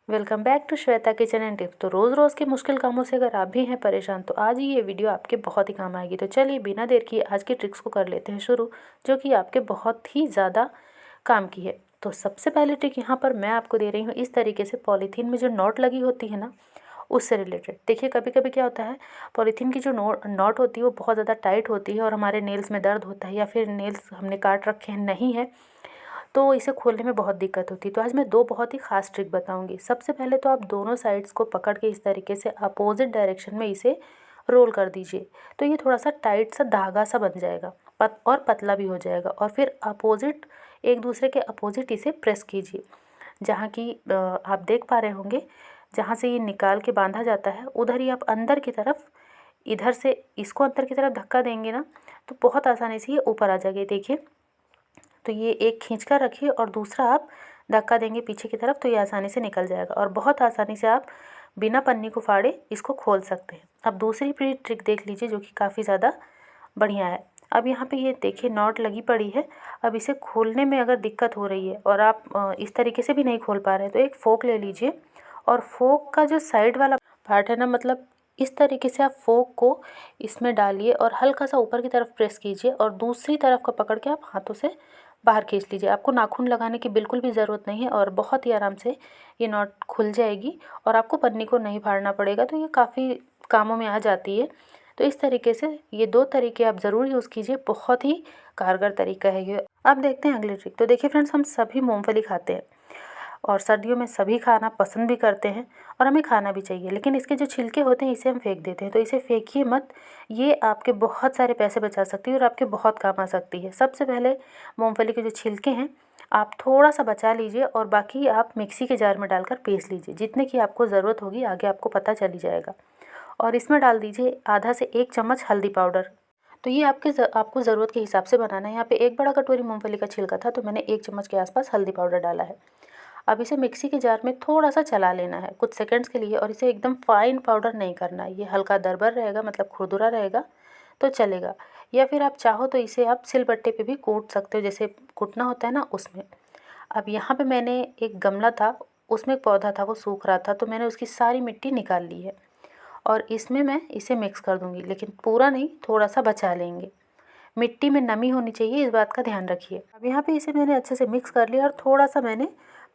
Welcome back to Shweta kitchen and tips. तो रोज़ रोज़ के मुश्किल कामों से अगर आप भी हैं परेशान तो आज ही ये वीडियो आपके बहुत ही काम आएगी। तो चलिए बिना देर किए आज की ट्रिक्स को कर लेते हैं शुरू, जो कि आपके बहुत ही ज़्यादा काम की है। तो सबसे पहले ट्रिक यहाँ पर मैं आपको दे रही हूँ इस तरीके से, पॉलीथीन में जो नॉट लगी होती है ना, उससे रिलेटेड। देखिए कभी कभी क्या होता है, पॉलीथीन की जो नॉट होती है वो बहुत ज़्यादा टाइट होती है और हमारे नेल्स में दर्द होता है, या फिर नेल्स हमने काट रखे हैं नहीं है तो इसे खोलने में बहुत दिक्कत होती है। तो आज मैं दो बहुत ही ख़ास ट्रिक बताऊंगी। सबसे पहले तो आप दोनों साइड्स को पकड़ के इस तरीके से अपोजिट डायरेक्शन में इसे रोल कर दीजिए, तो ये थोड़ा सा टाइट सा धागा सा बन जाएगा और पतला भी हो जाएगा। और फिर अपोजिट, एक दूसरे के अपोजिट इसे प्रेस कीजिए। जहाँ की आप देख पा रहे होंगे, जहाँ से ये निकाल के बांधा जाता है उधर ही आप अंदर की तरफ, इधर से इसको अंदर की तरफ धक्का देंगे ना, तो बहुत आसानी से ये ऊपर आ जाएगी। देखिए, तो ये एक खींच कर रखिए और दूसरा आप धक्का देंगे पीछे की तरफ, तो ये आसानी से निकल जाएगा और बहुत आसानी से आप बिना पन्नी को फाड़े इसको खोल सकते हैं। अब दूसरी भी ट्रिक देख लीजिए, जो कि काफ़ी ज़्यादा बढ़िया है। अब यहाँ पे ये देखिए नॉट लगी पड़ी है। अब इसे खोलने में अगर दिक्कत हो रही है और आप इस तरीके से भी नहीं खोल पा रहे हैं, तो एक फ़ोक ले लीजिए और फोक का जो साइड वाला पार्ट है ना, मतलब इस तरीके से आप फोक को इसमें डालिए और हल्का सा ऊपर की तरफ प्रेस कीजिए और दूसरी तरफ का पकड़ के आप हाथों से बाहर खींच लीजिए। आपको नाखून लगाने की बिल्कुल भी ज़रूरत नहीं है और बहुत ही आराम से ये नॉट खुल जाएगी और आपको पन्नी को नहीं फाड़ना पड़ेगा। तो ये काफ़ी कामों में आ जाती है। तो इस तरीके से ये दो तरीके आप ज़रूर यूज़ कीजिए, बहुत ही कारगर तरीका है ये। अब देखते हैं अगली ट्रिक। तो देखिए फ्रेंड्स, हम सभी मूंगफली खाते हैं और सर्दियों में सभी खाना पसंद भी करते हैं और हमें खाना भी चाहिए, लेकिन इसके जो छिलके होते हैं इसे हम फेंक देते हैं। तो इसे फेंकिए मत, ये आपके बहुत सारे पैसे बचा सकती है और आपके बहुत काम आ सकती है। सबसे पहले मूंगफली के जो छिलके हैं आप थोड़ा सा बचा लीजिए और बाकी आप मिक्सी के जार में डालकर पीस लीजिए। जितने की आपको ज़रूरत होगी आगे आपको पता चली जाएगा। और इसमें डाल दीजिए आधा से 1 चम्मच हल्दी पाउडर। तो ये आपको ज़रूरत के हिसाब से बनाना है। यहाँ पे एक बड़ा कटोरी मूंगफली का छिलका था, तो मैंने 1 चम्मच के आसपास हल्दी पाउडर डाला है। अब इसे मिक्सी के जार में थोड़ा सा चला लेना है कुछ सेकंड्स के लिए, और इसे एकदम फाइन पाउडर नहीं करना है। ये हल्का दरबर रहेगा, मतलब खुरदुरा रहेगा तो चलेगा। या फिर आप चाहो तो इसे आप सिलबट्टे पे भी कूट सकते हो, जैसे कूटना होता है ना उसमें। अब यहाँ पे मैंने एक गमला था, उसमें एक पौधा था वो सूख रहा था, तो मैंने उसकी सारी मिट्टी निकाल ली है और इसमें मैं इसे मिक्स कर दूँगी, लेकिन पूरा नहीं, थोड़ा सा बचा लेंगे। मिट्टी में नमी होनी चाहिए, इस बात का ध्यान रखिए। अब यहाँ पे इसे मैंने अच्छे से मिक्स कर लिया और थोड़ा सा मैंने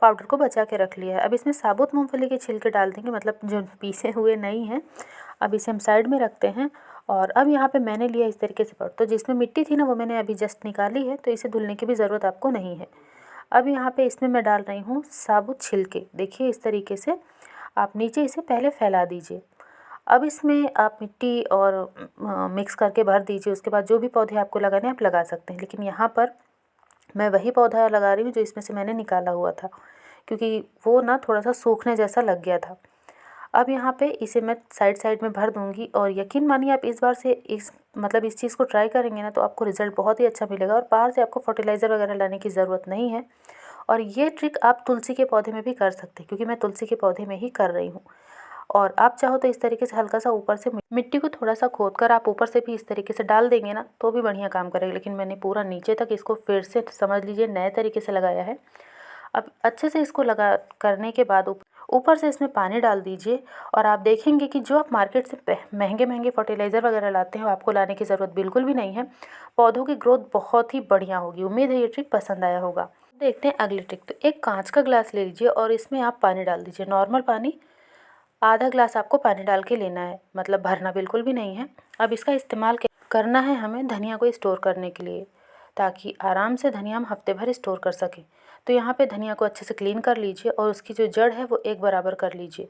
पाउडर को बचा के रख लिया है। अब इसमें साबुत मूंगफली के छिलके डाल देंगे, मतलब जो पीसे हुए नहीं हैं। अब इसे हम साइड में रखते हैं और अब यहाँ पे मैंने लिया इस तरीके से पाउडर। तो जिसमें मिट्टी थी ना वो मैंने अभी जस्ट निकाली है, तो इसे धुलने की भी ज़रूरत आपको नहीं है। अब यहाँ पे इसमें मैं डाल रही हूँ साबुत छिलके। देखिए इस तरीके से आप नीचे इसे पहले फैला दीजिए। अब इसमें आप मिट्टी और मिक्स करके भर दीजिए। उसके बाद जो भी पौधे आपको लगाने आप लगा सकते हैं, लेकिन यहाँ पर मैं वही पौधा लगा रही हूँ जो इसमें से मैंने निकाला हुआ था, क्योंकि वो ना थोड़ा सा सूखने जैसा लग गया था। अब यहाँ पे इसे मैं साइड साइड में भर दूँगी और यकीन मानिए आप इस बार से इस चीज़ को ट्राई करेंगे ना तो आपको रिज़ल्ट बहुत ही अच्छा मिलेगा और बाहर से आपको फर्टिलाइज़र वगैरह लाने की ज़रूरत नहीं है। और ये ट्रिक आप तुलसी के पौधे में भी कर सकते हैं, क्योंकि मैं तुलसी के पौधे में ही कर रही हूँ। और आप चाहो तो इस तरीके से हल्का सा ऊपर से मिट्टी को थोड़ा सा खोद कर आप ऊपर से भी इस तरीके से डाल देंगे ना तो भी बढ़िया काम करेगा। लेकिन मैंने पूरा नीचे तक इसको फिर से समझ लीजिए नए तरीके से लगाया है। अब अच्छे से इसको लगा करने के बाद ऊपर से इसमें पानी डाल दीजिए और आप देखेंगे कि जो आप मार्केट से महंगे महंगे फर्टिलाइज़र वगैरह लाते हैं आपको लाने की ज़रूरत बिल्कुल भी नहीं है। पौधों की ग्रोथ बहुत ही बढ़िया होगी। उम्मीद है ये ट्रिक पसंद आया होगा। देखते हैं अगली ट्रिक। तो एक कांच का ग्लास ले लीजिए और इसमें आप पानी डाल दीजिए, नॉर्मल पानी। आधा ग्लास आपको पानी डाल के लेना है, मतलब भरना बिल्कुल भी नहीं है। अब इसका इस्तेमाल करना है हमें धनिया को स्टोर करने के लिए, ताकि आराम से धनिया हम हफ्ते भर स्टोर कर सकें। तो यहाँ पे धनिया को अच्छे से क्लीन कर लीजिए और उसकी जो जड़ है वो एक बराबर कर लीजिए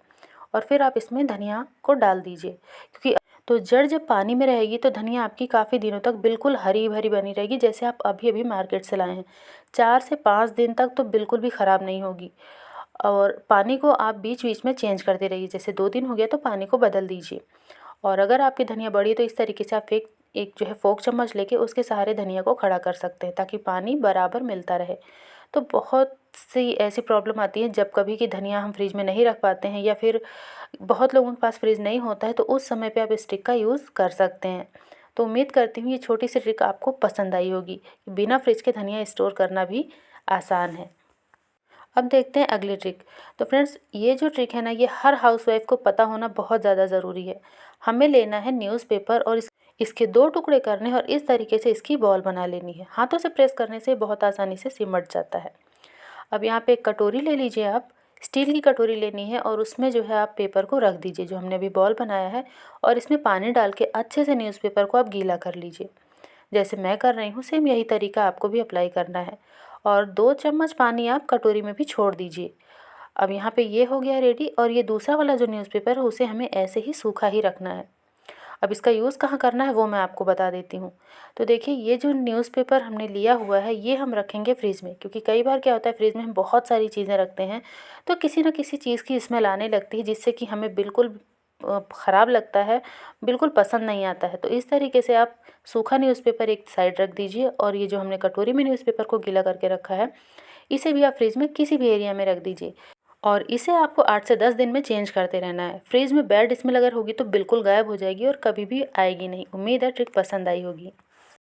और फिर आप इसमें धनिया को डाल दीजिए। क्योंकि तो जड़ जब पानी में रहेगी तो धनिया आपकी काफ़ी दिनों तक बिल्कुल हरी भरी बनी रहेगी, जैसे आप अभी अभी मार्केट से लाए हैं। 4 से 5 दिन तक तो बिल्कुल भी ख़राब नहीं होगी। और पानी को आप बीच बीच में चेंज करते रहिए, जैसे 2 दिन हो गया तो पानी को बदल दीजिए। और अगर आपकी धनिया बड़ी है तो इस तरीके से आप एक जो है फोक चम्मच लेके उसके सहारे धनिया को खड़ा कर सकते हैं, ताकि पानी बराबर मिलता रहे। तो बहुत सी ऐसी प्रॉब्लम आती है जब कभी कि धनिया हम फ्रिज में नहीं रख पाते हैं या फिर बहुत लोगों के पास फ्रिज नहीं होता है, तो उस समय पे आप इस ट्रिक का यूज़ कर सकते हैं। तो उम्मीद करती हूँ ये छोटी सी ट्रिक आपको पसंद आई होगी। बिना फ्रिज के धनिया स्टोर करना भी आसान है। अब देखते हैं अगली ट्रिक। तो फ्रेंड्स, ये जो ट्रिक है ना, ये हर हाउसवाइफ को पता होना बहुत ज़्यादा ज़रूरी है। हमें लेना है न्यूज़पेपर और इसके 2 टुकड़े करने हैं और इस तरीके से इसकी बॉल बना लेनी है। हाथों से प्रेस करने से बहुत आसानी से सिमट जाता है। अब यहाँ पे एक कटोरी ले लीजिए आप, स्टील की कटोरी लेनी है और उसमें जो है आप पेपर को रख दीजिए जो हमने अभी बॉल बनाया है, और इसमें पानी डाल के अच्छे से न्यूज़पेपर को आप गीला कर लीजिए। जैसे मैं कर रही हूँ, सेम यही तरीका आपको भी अप्लाई करना है। और 2 चम्मच पानी आप कटोरी में भी छोड़ दीजिए। अब यहाँ पे ये हो गया रेडी, और ये दूसरा वाला जो न्यूज़पेपर है उसे हमें ऐसे ही सूखा ही रखना है। अब इसका यूज़ कहाँ करना है वो मैं आपको बता देती हूँ। तो देखिए, ये जो न्यूज़पेपर हमने लिया हुआ है ये हम रखेंगे फ्रिज में, क्योंकि कई बार क्या होता है, फ्रिज में हम बहुत सारी चीज़ें रखते हैं तो किसी न किसी चीज़ की स्मेल आने लगती है, जिससे कि हमें बिल्कुल ख़राब लगता है, बिल्कुल पसंद नहीं आता है। तो इस तरीके से आप सूखा न्यूज़पेपर एक साइड रख दीजिए, और ये जो हमने कटोरी में न्यूज़पेपर को गीला करके रखा है इसे भी आप फ्रिज में किसी भी एरिया में रख दीजिए, और इसे आपको 8 से 10 दिन में चेंज करते रहना है। फ्रिज में बैड स्मेल अगर होगी तो बिल्कुल गायब हो जाएगी और कभी भी आएगी नहीं। उम्मीद है ट्रिक पसंद आई होगी।